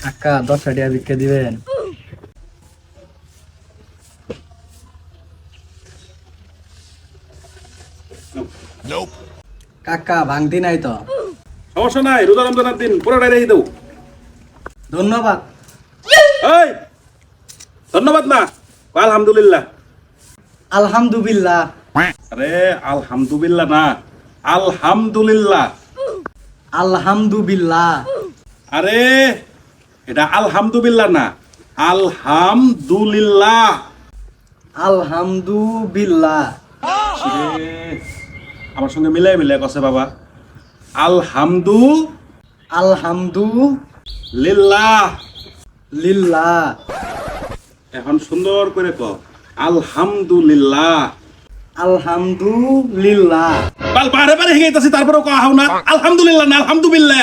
কাকা 10 টাকা ভিক্ষা দিবেন? কাকা ভাঙতি নাই তো? সমস্যা নাই, রোজা রমজানের দিন পুরোটাই রেখে দেবো। ধন্যবাদ। এই ধন্যবাদ না, আলহামদুলিল্লাহ। আলহামদুলিল্লাহ। আরে আলহামদুলিল্লাহ না, আলহামদুলিল্লাহ। আলহামদুলিল্লাহ। আরে এটা আলহামদুলিল্লাহ না, আলহামদুলিল্লাহ। আলহামদুলিল্লাহ। এ, আমার সঙ্গে মিলাই মিলাই কছে বাবা, আলহামদুলিল্লাহ। লিল্লাহ। এখন সুন্দর করে ক, আলহামদুলিল্লাহ। আলহামদুলিল্লাহ। বারে বারে হেগে তারপরেও কয়া হও না, আলহামদুলিল্লাহ না আলহামদুলিল্লাহ।